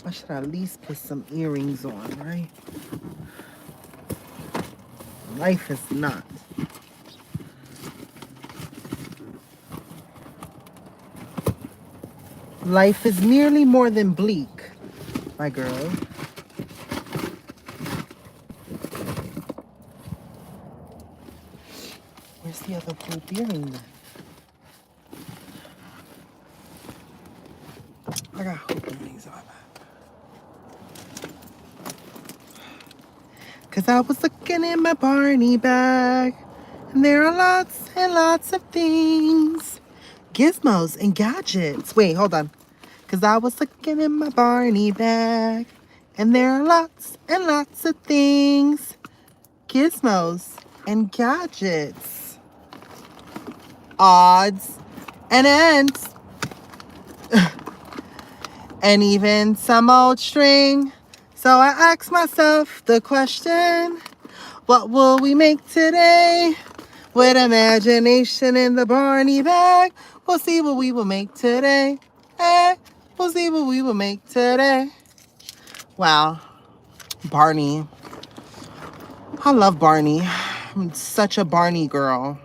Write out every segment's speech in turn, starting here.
I should at least put some earrings on, right? Life is not. Life is merely more than bleak, my girl. Where's the other hoop earring then? I got hoop earrings on my back. Cause I was looking in my Barney bag, and there are lots and lots of things. Gizmos and gadgets. Wait, hold on. Cause I was looking in my Barney bag, and there are lots and lots of things. Gizmos and gadgets. Odds and ends. And even some old string. So I ask myself the question, what will we make today? With imagination in the Barney bag, we'll see what we will make today. We'll see what we will make today. Wow, Barney. I love Barney. I'm such a Barney girl.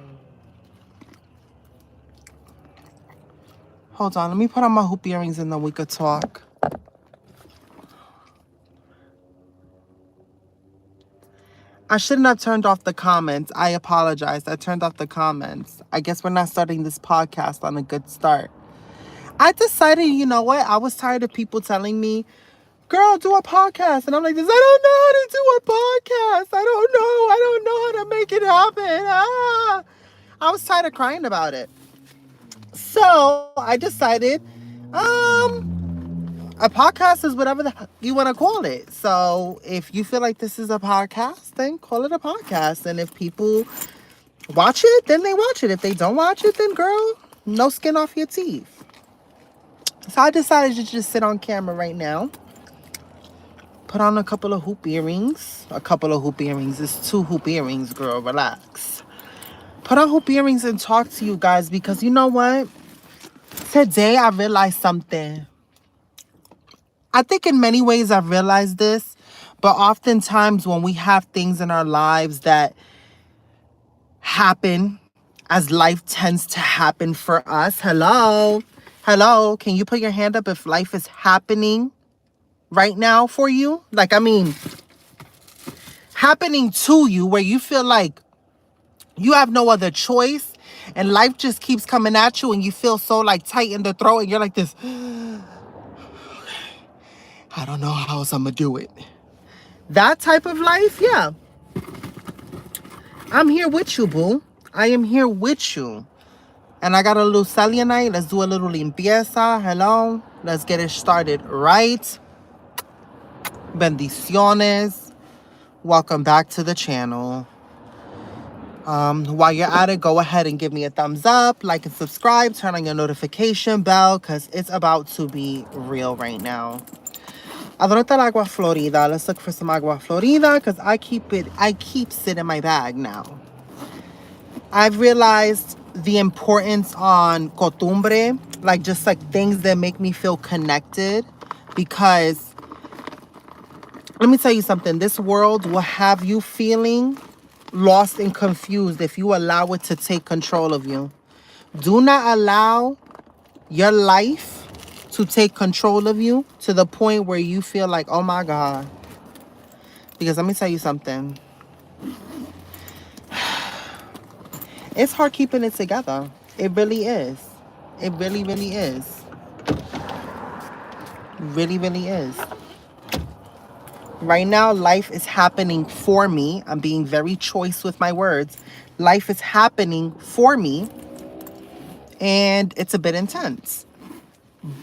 Hold on, let me put on my hoop earrings and then we could talk. I shouldn't have turned off the comments. I apologize. I turned off the comments. I guess we're not starting this podcast on a good start. I decided, you know what? I was tired of people telling me, girl, do a podcast. And I'm like, I don't know how to do a podcast. I don't know how to make it happen. I was tired of crying about it. So I decided, a podcast is whatever you want to call it. So if you feel like this is a podcast, then call it a podcast. And if people watch it, then they watch it. If they don't watch it, then girl, no skin off your teeth. So I decided to just sit on camera right now. Put on a couple of hoop earrings. A couple of hoop earrings. It's 2 hoop earrings, girl. Relax. Put on hoop earrings and talk to you guys because you know what? Today I realized something. I think in many ways I've realized this, but oftentimes when we have things in our lives that happen as life tends to happen for us. Hello? Hello? Can you put your hand up if life is happening right now for you? Like, I mean, happening to you where you feel like you have no other choice and life just keeps coming at you and you feel so like tight in the throat and you're like this, I don't know how else I'm gonna do it. That type of life, yeah. I'm here with you, boo. I am here with you. And I got a little selenite. Let's do a little limpieza. Hello. Let's get it started right. Bendiciones. Welcome back to the channel. While you're at it, go ahead and give me a thumbs up, like and subscribe, turn on your notification bell, because it's about to be real right now. ¿Dónde está el agua florida? Let's look for some agua florida, because I keep it in my bag now. I've realized the importance on costumbre, like just like things that make me feel connected, because let me tell you something, this world will have you feeling lost and confused if you allow it to take control of you. Do not allow your life to take control of you to the point where you feel like, oh my God. Because let me tell you something. It's hard keeping it together. It really is. It really, really is. Really, really is. Right now, life is happening for me. I'm being very choice with my words. Life is happening for me. And it's a bit intense.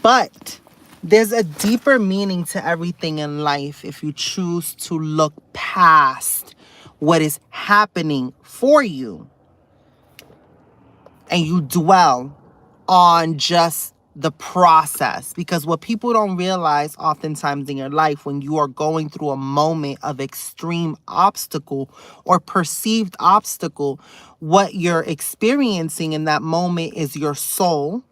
But there's a deeper meaning to everything in life if you choose to look past what is happening for you. And you dwell on just the process. Because what people don't realize oftentimes in your life when you are going through a moment of extreme obstacle or perceived obstacle, what you're experiencing in that moment is your soul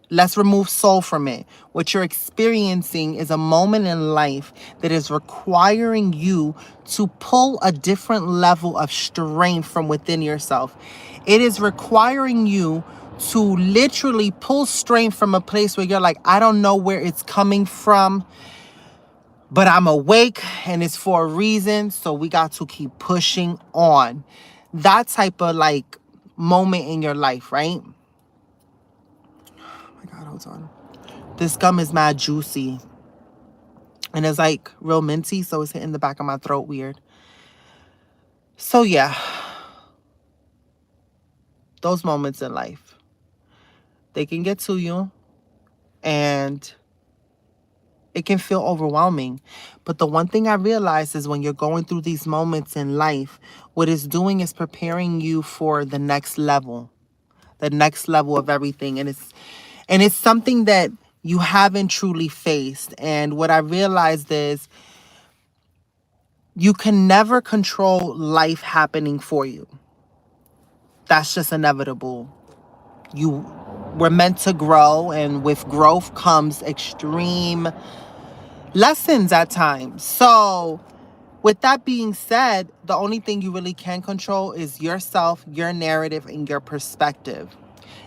Let's remove soul from it. What you're experiencing is a moment in life that is requiring you to pull a different level of strength from within yourself. It is requiring you to literally pull strength from a place where you're like, I don't know where it's coming from, but I'm awake and it's for a reason. So we got to keep pushing on. That type of like moment in your life, right? Oh my God, hold on. This gum is mad juicy. And it's like real minty, so it's hitting the back of my throat weird. So yeah, those moments in life, they can get to you and it can feel overwhelming. But the one thing I realize is when you're going through these moments in life, what it's doing is preparing you for the next level of everything. And it's something that you haven't truly faced. And what I realized is you can never control life happening for you. That's just inevitable. You were meant to grow, and with growth comes extreme lessons at times. So, with that being said, the only thing you really can control is yourself, your narrative, and your perspective.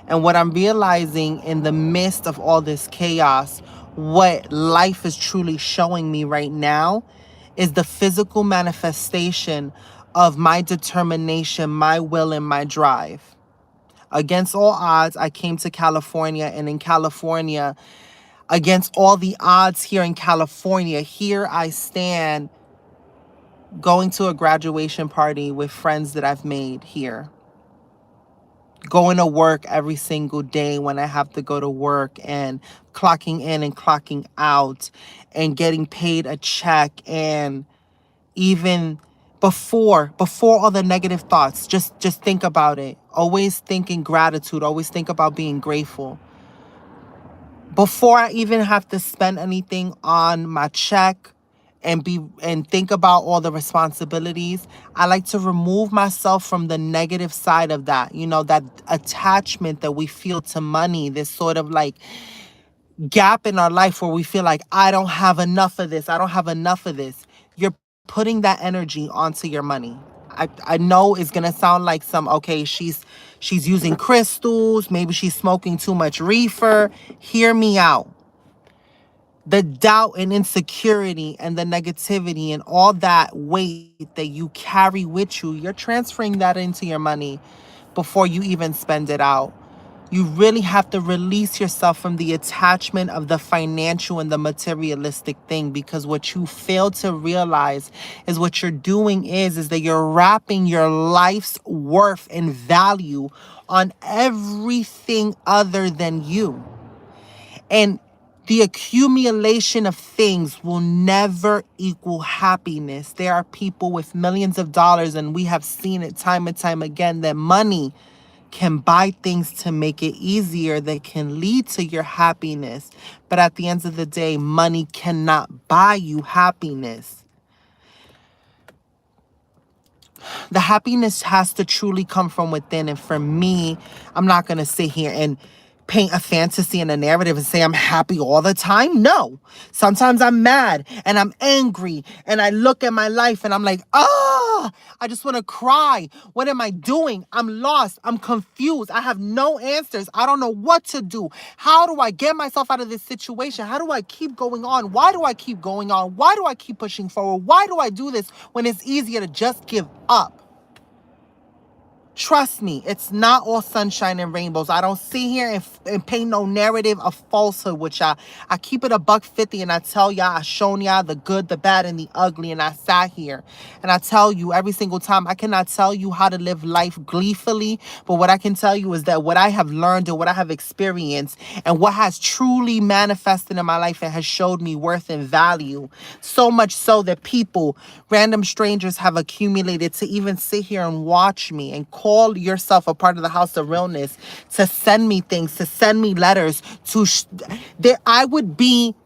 And what I'm realizing in the midst of all this chaos, what life is truly showing me right now is the physical manifestation of my determination, my will, and my drive. Against all odds, I came to California, and in California, against all the odds here in California, here I stand going to a graduation party with friends that I've made here. Going to work every single day when I have to go to work, and clocking in and clocking out and getting paid a check. And even before all the negative thoughts, just think about it. Always think in gratitude, always think about being grateful. Before I even have to spend anything on my check and think about all the responsibilities, I like to remove myself from the negative side of that. You know, that attachment that we feel to money, this sort of like gap in our life where we feel like, I don't have enough of this, I don't have enough of this. You're putting that energy onto your money. I know it's gonna sound like okay, she's using crystals, maybe she's smoking too much reefer. Hear me out. The doubt and insecurity and the negativity and all that weight that you carry with you, you're transferring that into your money before you even spend it out. You really have to release yourself from the attachment of the financial and the materialistic thing, because what you fail to realize is what you're doing is that you're wrapping your life's worth and value on everything other than you. And the accumulation of things will never equal happiness. There are people with millions of dollars, and we have seen it time and time again, that money can buy things to make it easier that can lead to your happiness. But at the end of the day, money cannot buy you happiness. The happiness has to truly come from within. And for me, I'm not going to sit here and paint a fantasy and a narrative and say I'm happy all the time. No. Sometimes I'm mad and I'm angry and I look at my life and I'm like, I just want to cry. What am I doing? I'm lost. I'm confused. I have no answers. I don't know what to do. How do I get myself out of this situation? How do I keep going on? Why do I keep going on? Why do I keep pushing forward? Why do I do this when it's easier to just give up? Trust me, it's not all sunshine and rainbows. I don't sit here and paint no narrative of falsehood with y'all. I keep it $1.50 and I tell y'all, I shown y'all the good, the bad, and the ugly. And I sat here and I tell you every single time, I cannot tell you how to live life gleefully, but what I can tell you is that what I have learned and what I have experienced and what has truly manifested in my life and has showed me worth and value. So much so that people, random strangers, have accumulated to even sit here and watch me and call yourself a part of the House of Realness, to send me things, to send me letters, I would be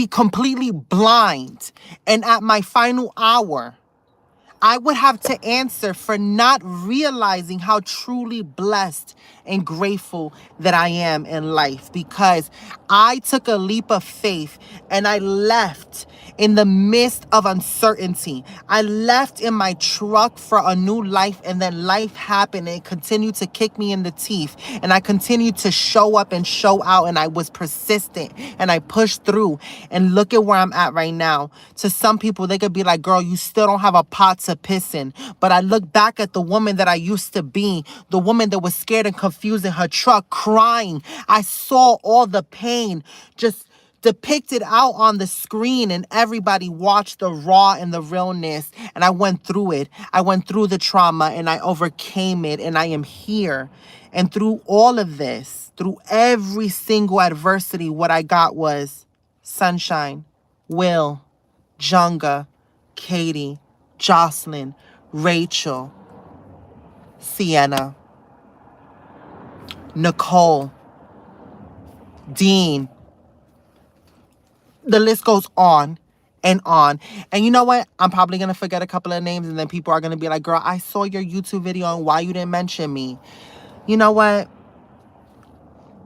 completely blind. And at my final hour, I would have to answer for not realizing how truly blessed and grateful that I am in life, because I took a leap of faith and I left in the midst of uncertainty. I left in my truck for a new life, and then life happened and it continued to kick me in the teeth. And I continued to show up and show out, and I was persistent and I pushed through. And look at where I'm at right now. To some people, they could be like, girl, you still don't have a pot to piss in. But I look back at the woman that I used to be, the woman that was scared and confused in her truck, crying. I saw all the pain just depicted out on the screen, and everybody watched the raw and the realness. And I went through it. I went through the trauma and I overcame it, and I am here. And through all of this, through every single adversity, what I got was Sunshine, Will, Junga, Katie, Jocelyn, Rachel, Sienna, Nicole, Dean. The list goes on and on. And you know what? I'm probably going to forget a couple of names, and then people are going to be like, girl, I saw your YouTube video and why you didn't mention me. You know what?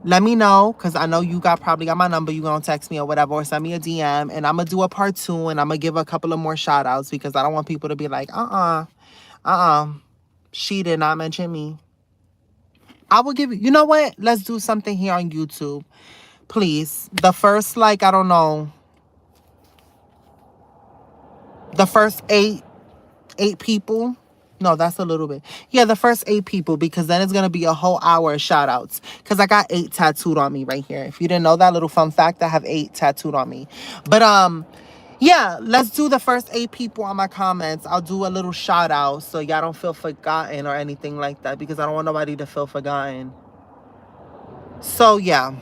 Let me know, because I know you probably got my number. You going to text me or whatever, or send me a DM, and I'm going to do a part 2, and I'm going to give a couple of more shout outs, because I don't want people to be like, she did not mention me. I will give you know what? Let's do something here on YouTube. Please. The first, like, I don't know, the first eight people. No, that's a little bit. Yeah, the first 8 people, because then it's going to be a whole hour of shout outs, because I got 8 tattooed on me right here. If you didn't know that little fun fact, I have 8 tattooed on me. But yeah, let's do the first 8 people on my comments. I'll do a little shout out so y'all don't feel forgotten or anything like that, because I don't want nobody to feel forgotten. So yeah,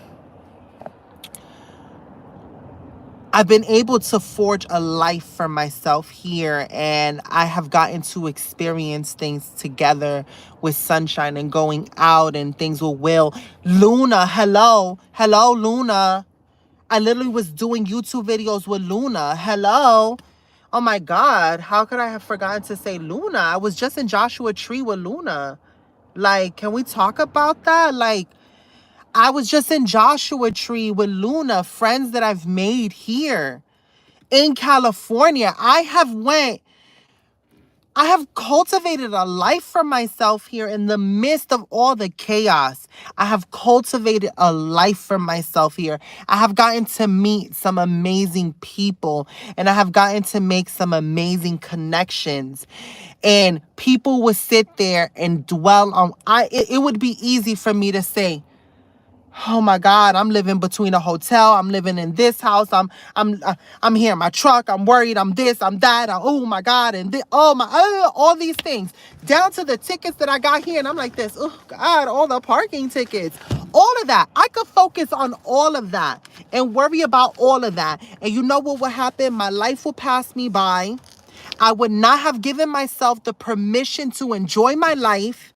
I've been able to forge a life for myself here, and I have gotten to experience things together with Sunshine and going out and things with Will. Luna, hello, Luna. I literally was doing YouTube videos with Luna. Hello. Oh my God, how could I have forgotten to say Luna? I was just in Joshua Tree with Luna. Like, can we talk about that? Like, I was just in Joshua Tree with Luna, friends that I've made here in California. I have cultivated a life for myself here in the midst of all the chaos. I have cultivated a life for myself here. I have gotten to meet some amazing people, and I have gotten to make some amazing connections. And people would sit there and dwell on, it would be easy for me to say, oh my God, I'm living between a hotel. I'm living in this house. I'm here in my truck. I'm worried. I'm this. I'm that. Oh my God, and this, all these things, down to the tickets that I got here, and I'm like this. Oh God, all the parking tickets, all of that. I could focus on all of that and worry about all of that, and you know what would happen? My life will pass me by. I would not have given myself the permission to enjoy my life.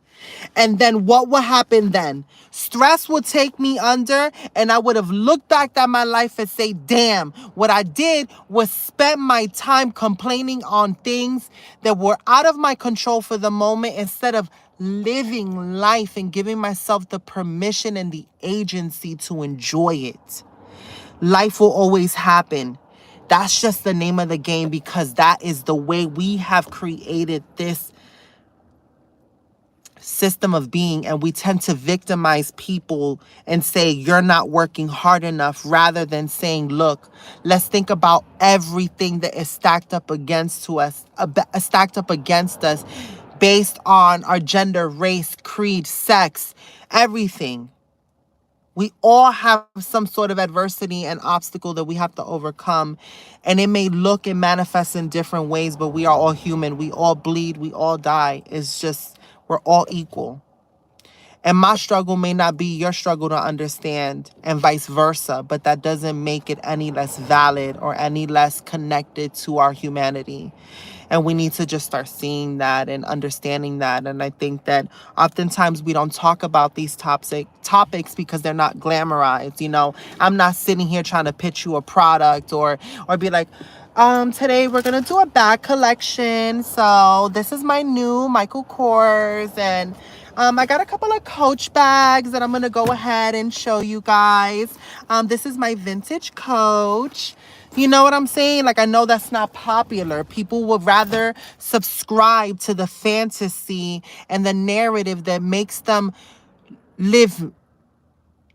And then what would happen then? Stress would take me under, and I would have looked back at my life and say, damn, what I did was spend my time complaining on things that were out of my control for the moment, instead of living life and giving myself the permission and the agency to enjoy it. Life will always happen. That's just the name of the game, because that is the way we have created this system of being, and we tend to victimize people and say you're not working hard enough, rather than saying, look, let's think about everything that is stacked up against us based on our gender, race, creed, sex, everything. We all have some sort of adversity and obstacle that we have to overcome. And it may look and manifest in different ways, but we are all human. We all bleed. We all die. It's just, we're all equal. And my struggle may not be your struggle to understand, and vice versa, but that doesn't make it any less valid or any less connected to our humanity. And we need to just start seeing that and understanding that. And I think that oftentimes we don't talk about these topics because they're not glamorized. You know, I'm not sitting here trying to pitch you a product or be like, Today we're gonna do a bag collection. So this is my new Michael Kors, and I got a couple of Coach bags that I'm gonna go ahead and show you guys. This is my vintage Coach. You know what I'm saying? Like, I know that's not popular. People would rather subscribe to the fantasy and the narrative that makes them live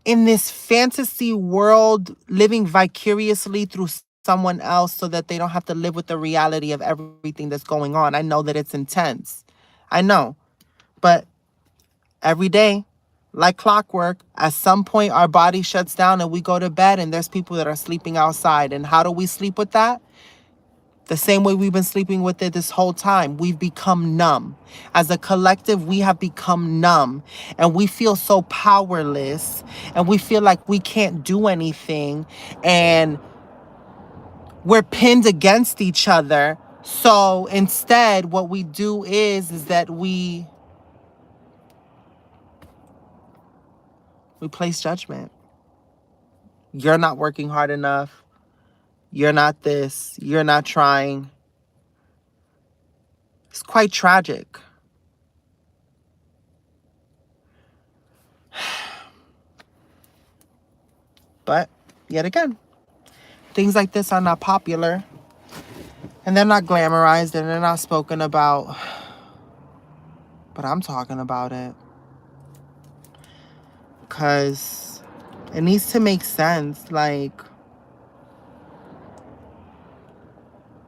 in this fantasy world, living vicariously through someone else so that they don't have to live with the reality of everything that's going on. I know that it's intense. I know. But every day, like clockwork, at some point our body shuts down and we go to bed and there's people that are sleeping outside. And how do we sleep with that? The same way we've been sleeping with it this whole time. We've become numb. As a collective, we have become numb. And we feel so powerless. And we feel like we can't do anything. And we're pinned against each other. So instead, what we do is that we place judgment. You're not working hard enough. You're not this. You're not trying. It's quite tragic. But yet again, things like this are not popular. And they're not glamorized and they're not spoken about. But I'm talking about it. Because it needs to make sense. Like,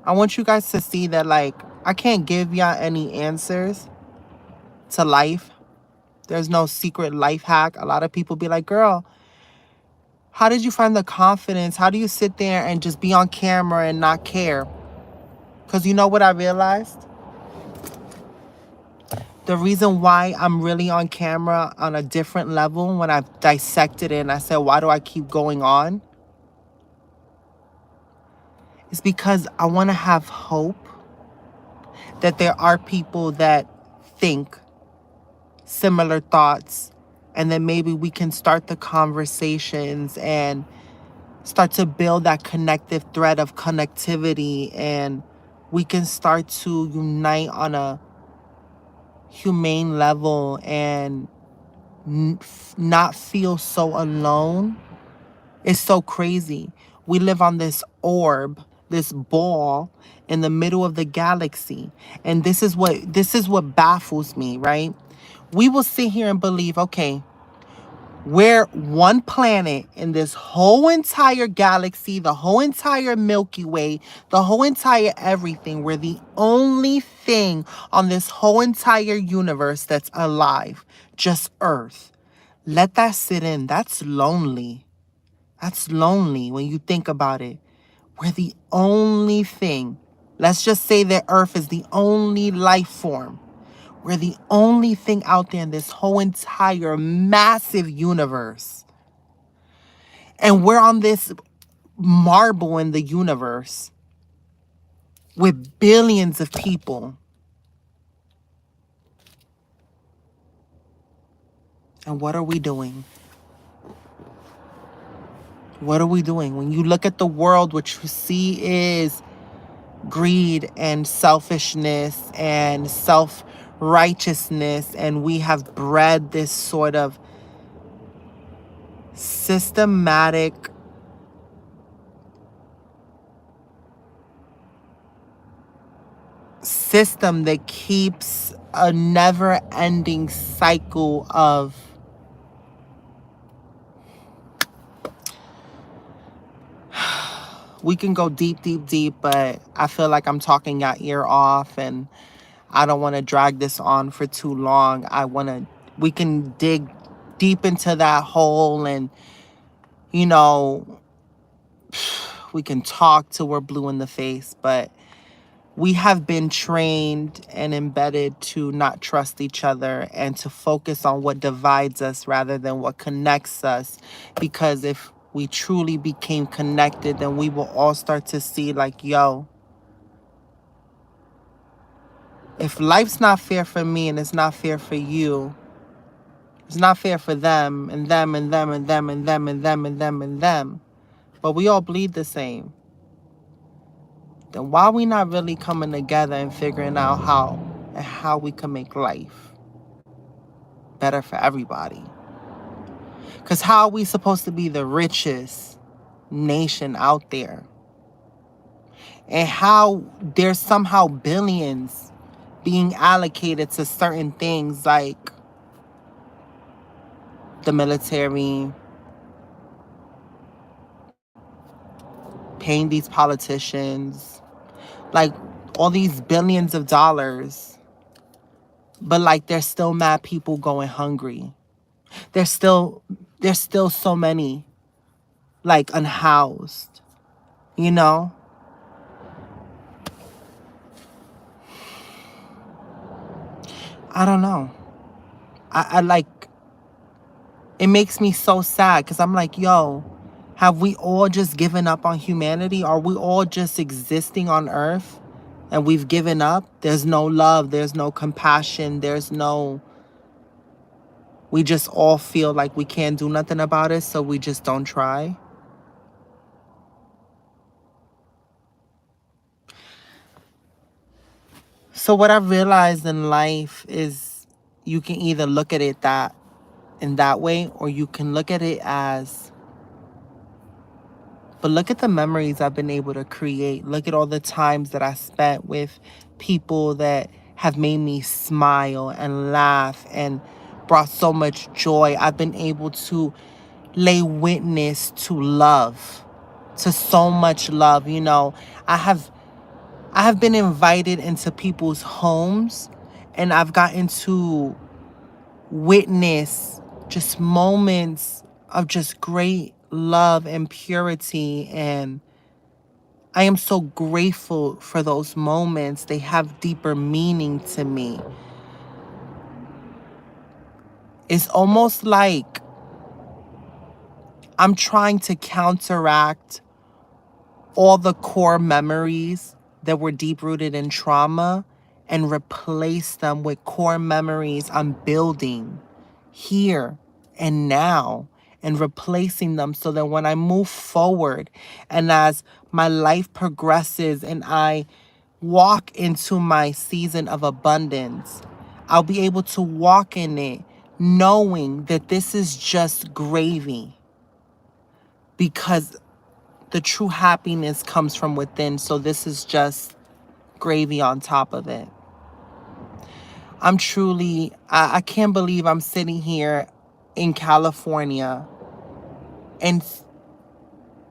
I want you guys to see that, like, I can't give y'all any answers to life. There's no secret life hack. A lot of people be like, girl, how did you find the confidence? How do you sit there and just be on camera and not care? Because you know what I realized? The reason why I'm really on camera on a different level when I've dissected it and I said, why do I keep going on? It's because I want to have hope that there are people that think similar thoughts, and then maybe we can start the conversations and start to build that connective thread of connectivity, and we can start to unite on a humane level and not feel so alone. It's so crazy. We live on this orb, this ball in the middle of the galaxy. And this is what baffles me, right? We will sit here and believe, okay, we're one planet in this whole entire galaxy, the whole entire Milky Way, the whole entire everything. We're the only thing on this whole entire universe that's alive, just Earth. Let that sit in. That's lonely. That's lonely when you think about it. We're the only thing. Let's just say that Earth is the only life form. We're the only thing out there in this whole entire massive universe. And we're on this marble in the universe with billions of people. And what are we doing? What are we doing? When you look at the world, what you see is greed and selfishness and self-righteousness. And we have bred this sort of systematic system that keeps a never-ending cycle of we can go deep, deep, deep, but I feel like I'm talking your ear off and I don't want to drag this on for too long. We can dig deep into that hole and, you know, we can talk till we're blue in the face, but we have been trained and embedded to not trust each other and to focus on what divides us rather than what connects us. Because if we truly became connected, then we will all start to see like, yo, if life's not fair for me and it's not fair for you, it's not fair for them and them and them and them and them and them and them and them. But we all bleed the same. then why are we not really coming together and figuring out how we can make life better for everybody? Because how are we supposed to be the richest nation out there? And how there's somehow billions being allocated to certain things like the military, paying these politicians, like all these billions of dollars, but like there's still mad people going hungry. There's still so many like unhoused, you know? I don't know. I like, it makes me so sad because I'm like, yo, have we all just given up on humanity? Are we all just existing on earth and we've given up? There's no love, there's no compassion, we just all feel like we can't do nothing about it, so we just don't try. So what I've realized in life is you can either look at it in that way, or you can look at it as, but look at the memories I've been able to create. Look at all the times that I spent with people that have made me smile and laugh and brought so much joy. I've been able to lay witness to love, to so much love. You know, I have been invited into people's homes and I've gotten to witness just moments of just great love and purity, and I am so grateful for those moments. They have deeper meaning to me. It's almost like I'm trying to counteract all the core memories that were deep rooted in trauma and replace them with core memories I'm building here and now, and replacing them so that when I move forward and as my life progresses and I walk into my season of abundance, I'll be able to walk in it knowing that this is just gravy, because the true happiness comes from within. So this is just gravy on top of it. I can't believe I'm sitting here in California, and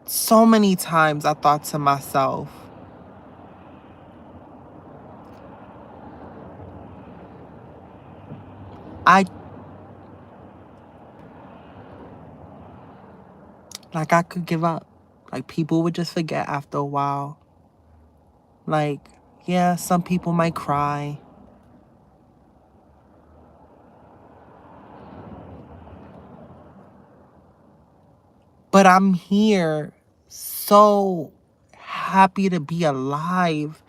so many times I thought to myself, I I could give up. Like, people would just forget after a while. Like, yeah, some people might cry. But I'm here so happy to be alive.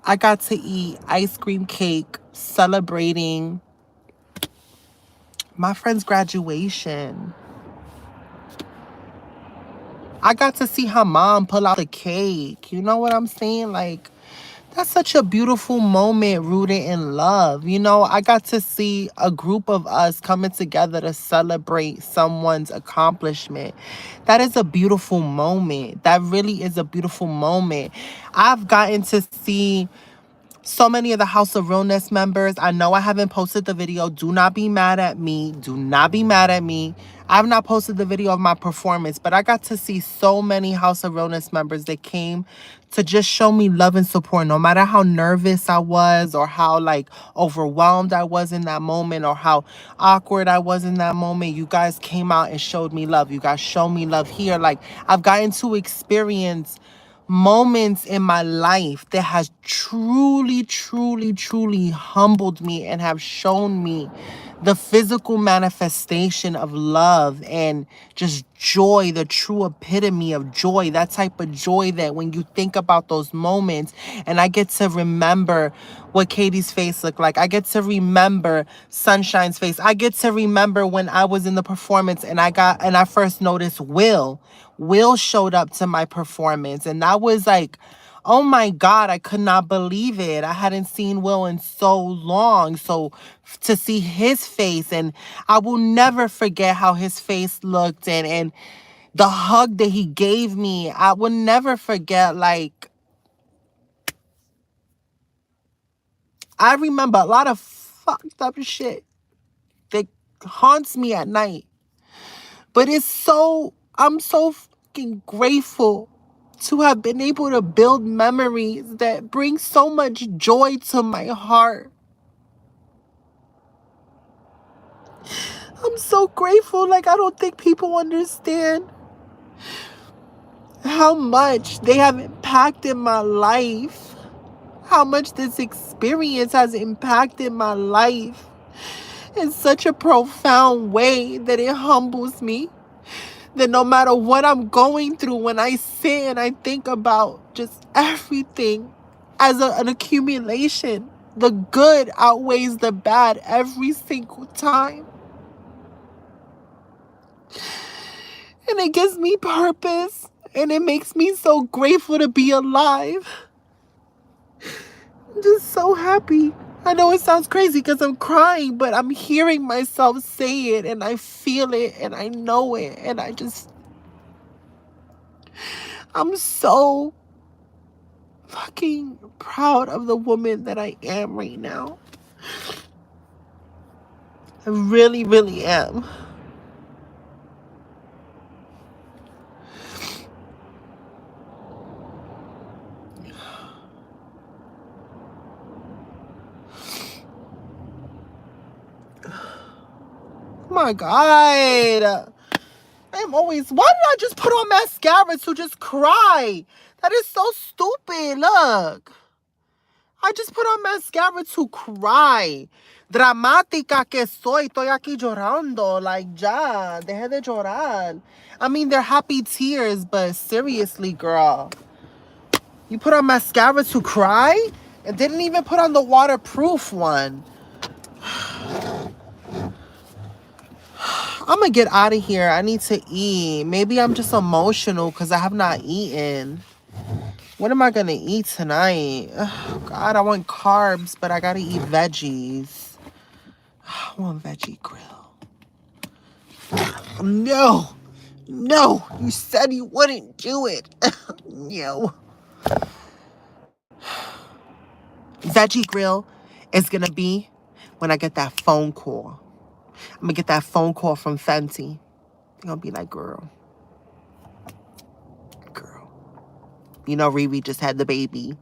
I got to eat ice cream cake celebrating my friend's graduation. I got to see her mom pull out the cake. You know what I'm saying? Like, that's such a beautiful moment rooted in love. You know, I got to see a group of us coming together to celebrate someone's accomplishment. That is a beautiful moment. That really is a beautiful moment. I've gotten to see so many of the House of Realness members. I know I haven't posted the video. Do not be mad at me. Do not be mad at me. I've not posted the video of my performance, but I got to see so many House of Realness members that came to just show me love and support, no matter how nervous I was or how like overwhelmed I was in that moment or how awkward I was in that moment. You guys came out and showed me love. You guys show me love here. Like, I've gotten to experience moments in my life that has truly, truly, truly humbled me and have shown me the physical manifestation of love and just joy, the true epitome of joy, that type of joy that when you think about those moments, and I get to remember what Katie's face looked like. I get to remember Sunshine's face. I get to remember when I was in the performance and I first noticed Will showed up to my performance, and that was like Oh my God, I could not believe it. I hadn't seen Will in so long. So to see his face, and I will never forget how his face looked, and the hug that he gave me, I will never forget. Like, I remember a lot of fucked up shit that haunts me at night. But I'm so fucking grateful to have been able to build memories that bring so much joy to my heart. I'm so grateful. Like, I don't think people understand how much they have impacted my life. How much this experience has impacted my life in such a profound way that it humbles me. That no matter what I'm going through, when I sit and I think about just everything as an accumulation, the good outweighs the bad every single time. And it gives me purpose. And it makes me so grateful to be alive. I'm just so happy. I know it sounds crazy because I'm crying, but I'm hearing myself say it and I feel it and I know it. And I'm so fucking proud of the woman that I am right now. I really, really am. My God. I'm always, why did I just put on mascara to just cry? That is so stupid. Look. I just put on mascara to cry. Dramática que soy. Estoy aquí llorando. Like, ya. Deje de llorar. I mean, they're happy tears, but seriously, girl. You put on mascara to cry? And didn't even put on the waterproof one. I'm gonna get out of here. I need to eat. Maybe I'm just emotional because I have not eaten. What am I gonna eat tonight? Oh, God, I want carbs, but I gotta eat veggies. I want veggie grill. No. No. You said you wouldn't do it. No. Veggie grill is gonna be when I get that phone call. I'm gonna get that phone call from Fenty. They're gonna be like, girl. You know, Riri just had the baby.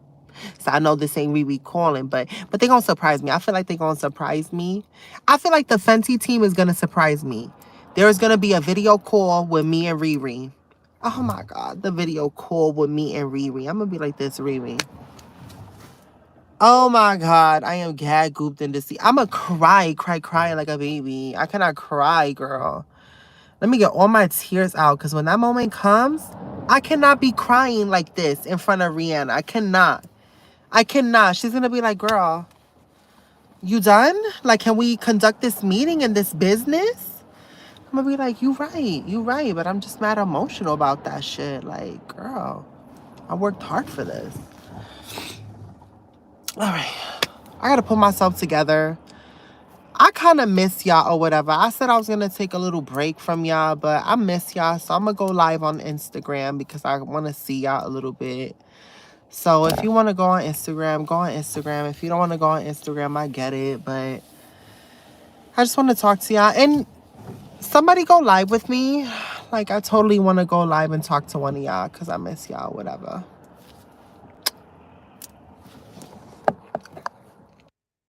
So I know this ain't Riri calling, but they gonna surprise me. I feel like they gonna surprise me. I feel like the Fenty team is gonna surprise me. There's gonna be a video call with me and Riri. Oh my God, the video call with me and Riri. I'm gonna be like this, Riri. Oh my God, I am gag gooped in the seat. I'm gonna cry like a baby. I cannot cry, girl. Let me get all my tears out, because when that moment comes, I cannot be crying like this in front of Rihanna. I cannot. She's going to be like, girl, you done? Like, can we conduct this meeting and this business? I'm going to be like, you right. But I'm just mad emotional about that shit. Like, girl, I worked hard for this. All right. I got to put myself together. I kind of miss y'all or whatever. I said I was going to take a little break from y'all, but I miss y'all. So I'm going to go live on Instagram because I want to see y'all a little bit. So if you want to go on Instagram, go on Instagram. If you don't want to go on Instagram, I get it. But I just want to talk to y'all. And somebody go live with me. Like, I totally want to go live and talk to one of y'all because I miss y'all, whatever.